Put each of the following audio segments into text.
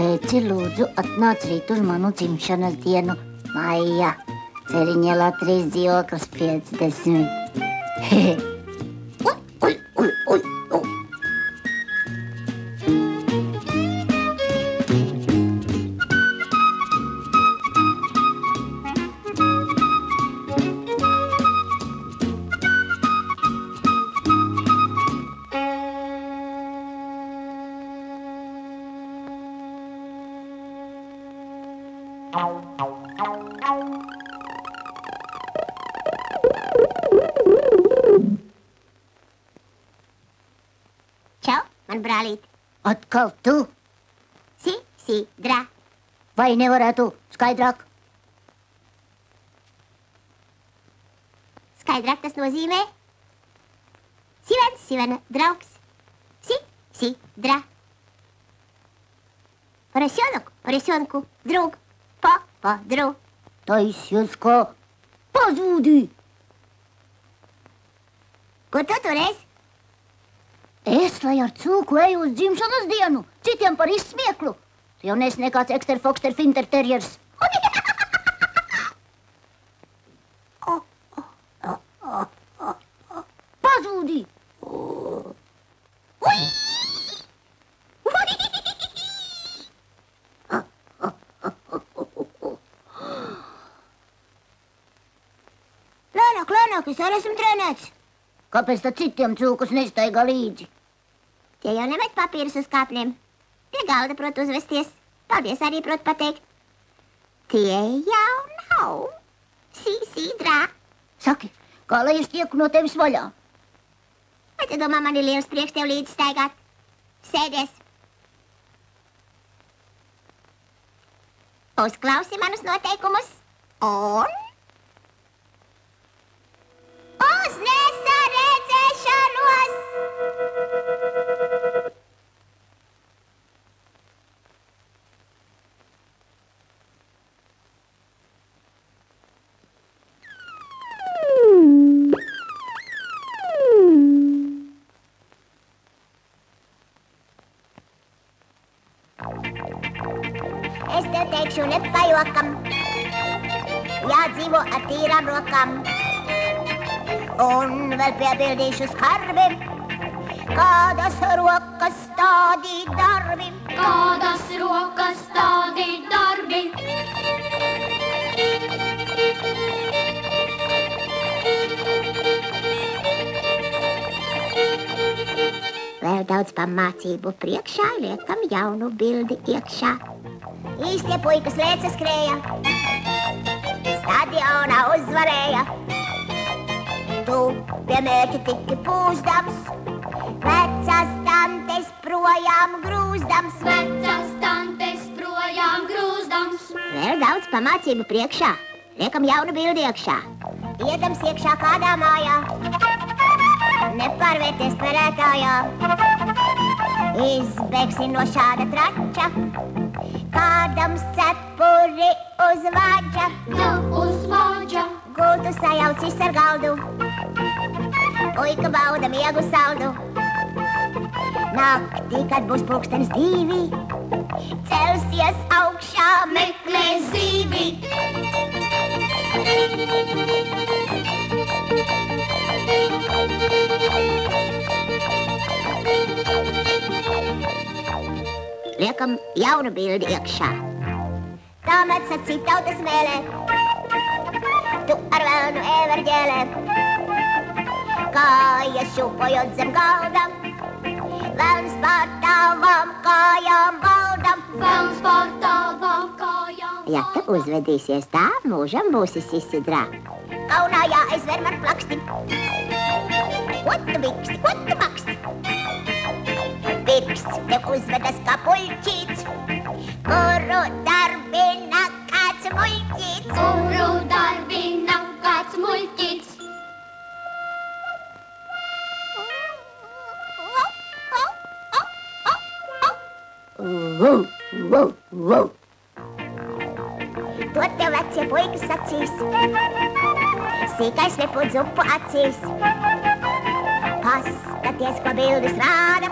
Pēci, lūdzu, atnāc rīt uz manu dzimšanas dienu. Maija, Ceriņielā 3 dzīvoklis 50. Ui. Čau, man brālīt. Atkal tu? Drā. Vai nevarētu skaidrāk? Skaidrāk tas nozīmē? Sivena, draugs. Drā. Поросенку, друг, друг. Taisies kā pazūdī. Ko tu tur esi? Es, lai ar cūku eju uz dzimšanas dienu, citiem par izsmieklu. Tu jau nesi nekāds Ekster, Fokster, Finter, Terjers. Pazūdī. Lēnāk, es arī esmu trenēts. Kāpēc tad citiem cūkus nestaigā līdzi? Tie jau nemet papīrus uz kāpnēm. Pie galda prot uzvesties. Paldies arī prot pateikt. Tie jau nav. Drā. Saki, kā lai es tieku no tevis vaļā? Vai tu domā, man ir liels prieks tev līdzi staigāt? Sēdies. Uzklausi manus noteikumus un... uz nesaredzēšanos! Es tev teikšu nepajokam, jādzīvo ar tīrām rokām. Un vēl piebildīšu skarbi, kādas rokas tādi darbi. Kādas rokas tādi darbi. Vēl daudz pamācību priekšā, liekam jaunu bildi iekšā. Īstie puikas lēca skrēja, stadionā uzvarēja. Tu pie mērķa tiki pūzdams, vecās tantes projām grūzdams. Vecās tantes projām grūzdams. Vēl daudz pamācību priekšā, liekam jaunu bildi iekšā. Iedams iekšā kādā mājā, nepārvērties spēlētājā. Izbēgsi no šāda trača, kādam cepuri uz vāģa. Uz vāģa. Gultu sajaucis ar galdu, puika bauda miegu saldu. Naktī, kad būs pulkstenis 2, celsies augšā, meklē zīvi. Liekam jaunu bildi iekšā. Tā met sacīt tautas mēlē, tu ar velnu ēverģēlē. Kājas šūpojot zem galda, velns pār tavām kājām valdam. Velns pār tavām kājām. Ja tu uzvedīsies tā, mūžam būsi Drā. Kaunā jāizver man plaksti. Ko tu viksti, ko tu maksti? Pirksts tev uzvedas kā puļķīts, kuru darbina kāds muļķīts. Kuru darbina kāds muļķīts. To tev vecie puikas sacīs, sīkais viput zupu acīs. Paskaties, ko bildes rāda,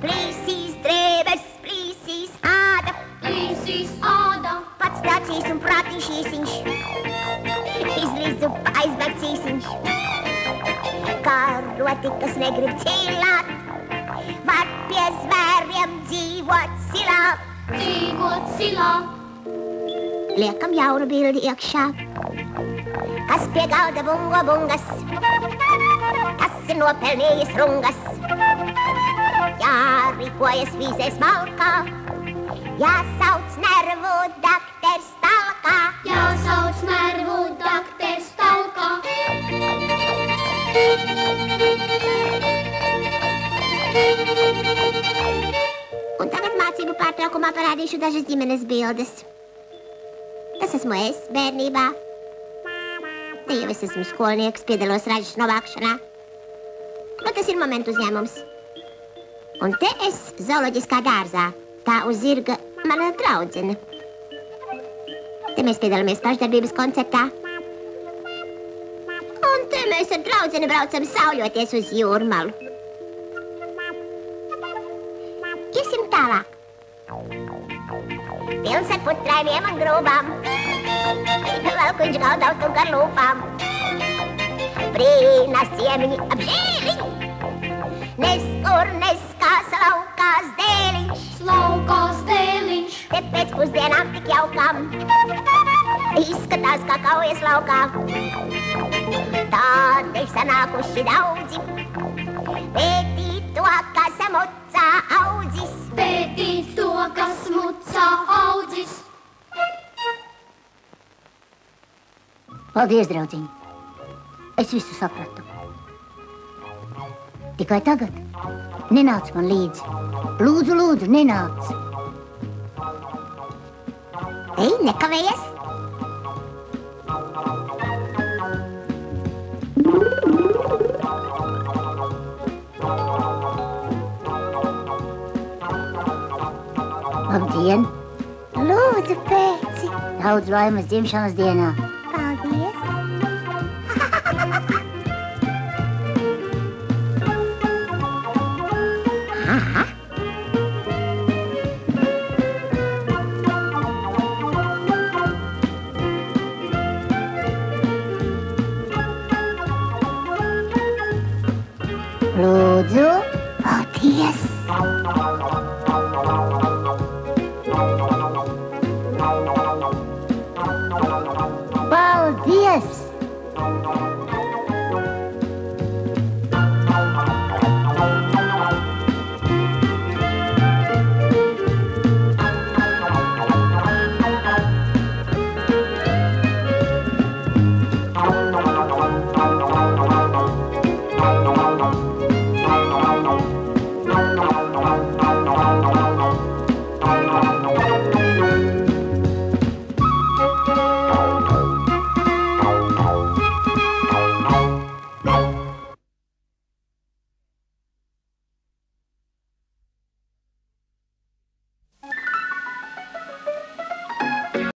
plīsīs drēbes, plīsīs āda. Ātrāciņš īsiņš, izlīst zupa aizbēgt cīsiņš. Karoti, kas negrib cīlāt, var pie zvēriem dzīvot silā. Dzīvot silā. Liekam jaunu bildi iekšā, kas pie galda bungo bungas, kas ir nopelnījis rungas. Jārīkojas vīzēs malkā, jāsauc nervu dakters talkā. Jāsauc nervu dakters talkā. Un tagad mācību pārtraukumā parādīšu dažas ģimenes bildes. Tas esmu es bērnībā. Te jau es esmu skolnieks, piedalos ražas novākšanā. Bet tas ir momentu uzņēmums. Un te es zooloģiskā dārzā. Tā uz zirga mana draudzene. Te mēs piedalāmies pašdarbības koncertā. Un te mēs ar draudzeni braucam sauļoties uz jūrmalu. Iesim tālāk. Pilns ar putrainiem un grūbām. Velkuņš gaudautu gar lūpām. Brīnās ciemiņi apžēliņi. Neskur neskās laukās dēliņš. Laukās dēliņš. Te pēc pusdienām tik jaukām. Izskatās kā kaujas laukā. Tādi sanākuši daudzi. Pētīt to, kas mucā audzis. Pētīt to, kas mucā audzis. Paldies, draudziņ. Es visu sapratu. Tikai tagad nenāc man līdzi. Lūdzu, lūdzu, nenāc. Ej, nekavējies. Labdien! Lūdzu, pēci. Daudz laimes dzimšanas dienā. Paldies. Aha. Lūdzu! Paldies.